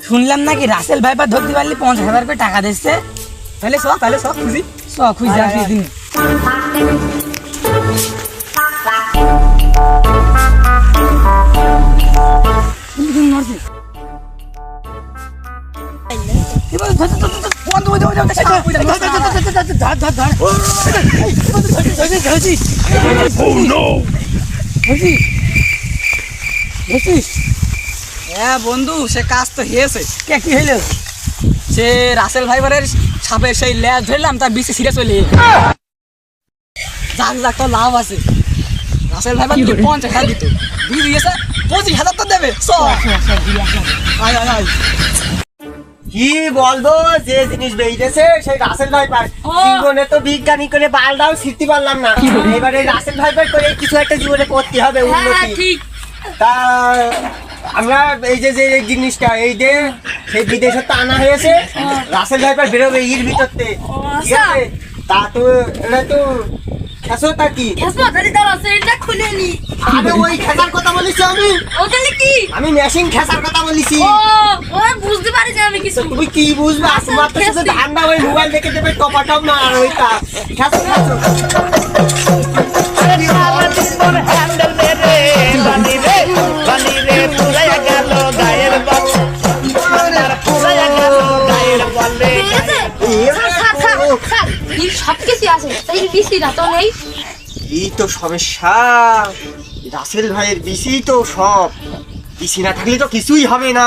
শুনলাম নাকি Russell viper ধরতে পারলে 50,000 করে টাকা দিচ্ছে। তাহলে সব খুশি খুঁজে আসি দিন। হ্যাঁ বন্ধু, সে কাজ তো হয়েছে। কি হইলো? সে রাসেল ভাইবারের সাপের সেই ল্যাজ ধরলাম, তার বিসি ছিঁড়ে চলে যাক তো লাভ আছে। রাসেল ভাইবার 50,000 দিত, বিষ দিয়েছে 25,000 তো দেবে। কি বলবো, যে জিনিস বেরিয়েছে সেই রাসেল ভাইপার জীবনে তো বিজ্ঞানী করে বালটাও শিখতে পারলাম না। এবারে রাসেল ভাইপার করে কিছু একটা জীবনে করতে হবে উন্নতি। তা আমরা এই যে যে জিনিসটা এই যে সেই বিদেশে তো আনা হয়েছে, রাসেল ভাইপার বেরোবে এর ভিতরতে, ঠিক আছে? তা তো এটা তো খেসোটা কি আরে ওই খেসার কথা বলিস আমি মেশিন খেসার কথা বলিছি। বুঝতে পারি না আমি কিছু। তুমি কি বুঝবা? তোমার তো শুধু ধান্দা ওই মোবাইল দেখে দেবে টপাটপ না, আর ওইটা খেসো খেসো। সবকিছু আছে, তাই বিসি না তো নেই। এই তো সমস্যা, রাসেল ভাইয়ের বিসি তো সব। বিসি না থাকলে তো কিছুই হবে না।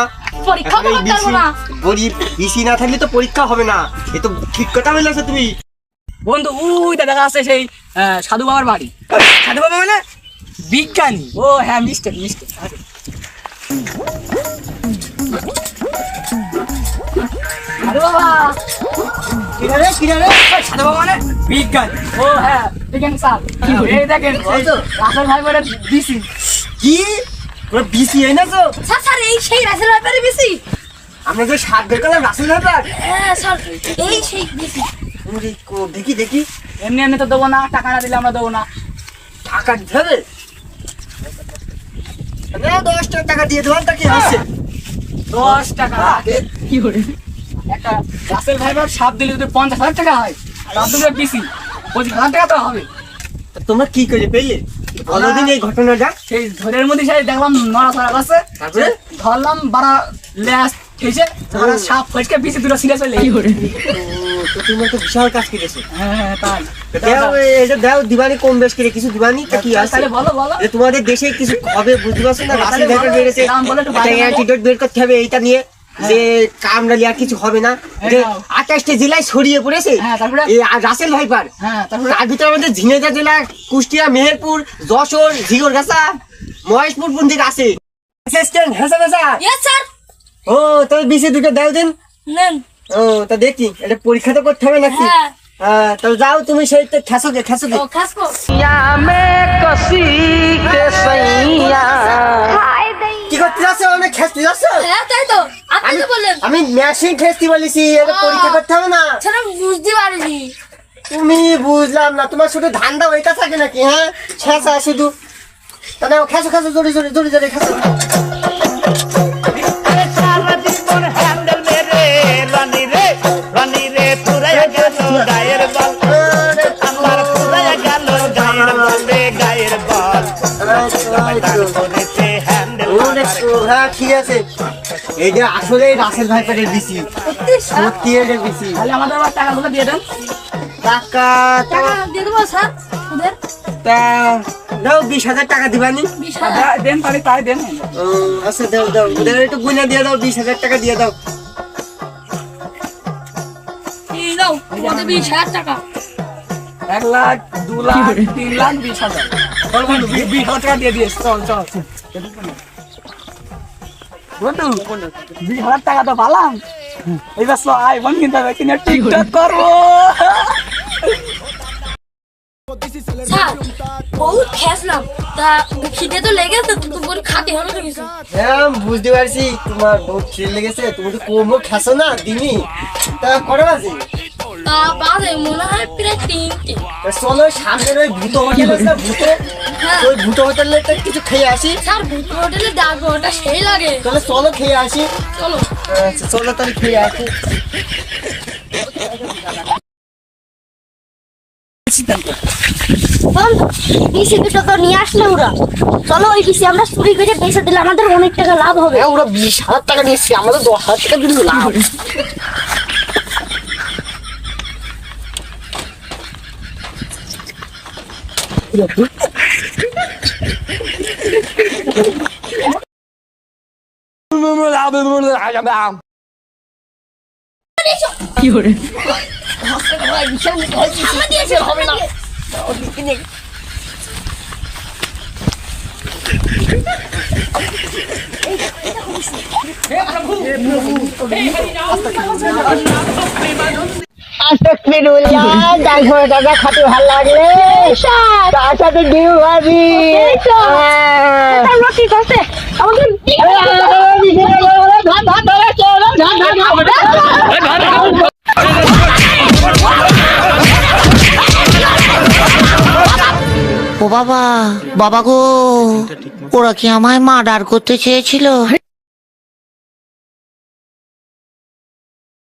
পরীক্ষা করতে পারবো না। গরিব বিসি না থাকলে তো পরীক্ষা হবে না। এ তো ঠিক কথা বলেছো তুমি বন্ধু। ওই দেখা আছে সেই সাধু বাবার বাড়ি। সাধু বাবা মানে বিজ্ঞানী। ও হ্যাঁ, মিস্টেক। সাধু বাবা সাধু বাবা মানে বিজ্ঞানী। ও হ্যাঁ, বিজ্ঞানী স্যার। এই দেখেন রাসেল ভাইবারের বিসি। কি ওরা বিসি এনেছো? স্যার এই সেই রাসেল ভাইপারের বিসি। আমরা যে সাত বের করলাম রাসেল ভাইপার। হ্যাঁ স্যার, এই সেই বিসি। দেখি দেখি। এমনি তো দেবো না, টাকা না দিলে আমরা দেবো না। টাকা দিতে হবে? 10 টাকা দিয়ে দেওয়ার তা কি হচ্ছে? 10 টাকা কি করে? একটা রাসেল ভাইবার সাপ দিলে যদি 50,000 টাকা হয়, আর আপনাদের বিসি 25,000 টাকা তো হবে। তোমরা কি করে পেলে বলদিন এই ঘটনাটা? সেই ধরের মধ্যে সেই দেখলাম নড়াচড়া করছে, তারপরে ধরলাম বাড়া ল্যাস খেয়েছে, সাপ ফসকে বিসি দুটো ছিঁড়ে চলে এই করে। তো তুমি তো বিশাল কাজ করেছো। হ্যাঁ তাই এটা দাও দিবানি, কম বেশ করে কিছু দিবানি। তা কি আছে? তাহলে বলো যে তোমাদের দেশে কিছু হবে বুঝতে পারছো না? রাসেল ভাইপার বেড়েছে, অ্যান্টিডোট বের করতে হবে এইটা নিয়ে, যে কামড়ালি আর কিছু হবে না। যে 28টা জেলায় ছড়িয়ে পড়েছে এই রাসেল ভাইপার। তার ভিতরে আমাদের ঝিনাইদহ জেলা, কুষ্টিয়া, মেহেরপুর, যশোর, ঝিগরগাছা, মহেশপুর পর্যন্ত আছে। অ্যাসিস্ট্যান্ট হেসা ইয়েস স্যার। ও তো বিসি দুটো দাও দিন। নেন। ও তা দেখি এটা পরীক্ষা তো করতে হবে নাকি? হ্যাঁ তাহলে যাও তুমি সেই তো খেসোকে ও খাসকো। কি করতে যাচ্ছ? অনেক খেসতে যাচ্ছ? হ্যাঁ তাই তো, আপনি তো বললেন। আমি মেশিন খেসতে বলেছি, এটা পরীক্ষা করতে হবে না। স্যার আমি বুঝতে পারিনি। তুমি বুঝলাম না, তোমার শুধু ধান্দা ওইটা থাকে নাকি? হ্যাঁ খেসা শুধু। তাহলে খেসো খেসো, জোরে জোরে জোরে জোরে খেসো। হ্যাঁ ঠিক আছে, এই যে আসলে রাসেল ভাইপারের বিসি, সত্যি এর বিসি। তাহলে আমাদের আবার টাকাগুলো দিয়ে দেন। টাকা টাকা দিয়ে দেবো স্যার ওদের। তা দাও 20,000 টাকা দিবানি। 20,000 দেন, তাই দেন। আচ্ছা দাও দাও, ওদের একটু গুনে দিয়ে দাও, 20,000 টাকা দিয়ে দাও। এই নাও তোমাদের 20,000 টাকা। 1 লাখ, 2 লাখ, 3 লাখ, 20,000। চল বন্ধু, 20,000 টাকা দিয়ে দিস। চল বন্ধু, 20,000 টাকা তো পালাম। এইবার আইফোন কিনতে হবে, কিনে টিকটক করবো। স্যার বহুত খেসলাম, তা খিদে তো লেগেছে, তো করে খাতে হলো তো কিছু। হ্যাঁ বুঝতে পারছি, তোমার বহুত খিদে লেগেছে। তুমি তো কমও খেসো না দিনই। তা কটা বাজে? বাজে মনে হয় প্রায় 3টে। চলো সামনের ওই ভূতো হোটেল আছে না, ভূতো, হ্যাঁ ওই ভূতো হোটেলে তো কিছু খেয়ে আসি। স্যার ভূত হোটেলে ডাকবো, ওটা সেই লাগে। তাহলে চলো খেয়ে আসি। চলো। আচ্ছা চলো তাহলে খেয়ে আসি। বন্ধু বিসি দুটো তো নিয়ে আসলে ওরা, চলো ওই বিসি আমরা চুরি করে বেচে দিলে আমাদের অনেক টাকা লাভ হবে। হ্যাঁ, ওরা 20,000 টাকা নিচ্ছে, আমাদের 10,000 টাকা দিল লাভ। কি করে সামনে দিয়েছে হবে না। আস্তাগফিরুল্লাহ, 400 টাকা খাতে ভালো লাগলে তার সাথে ডিম ভাজি। ঠিক আছে আমাদের ও বাবা, বাবা গো, ওরা কি আমায় মার্ডার করতে চেয়েছিল?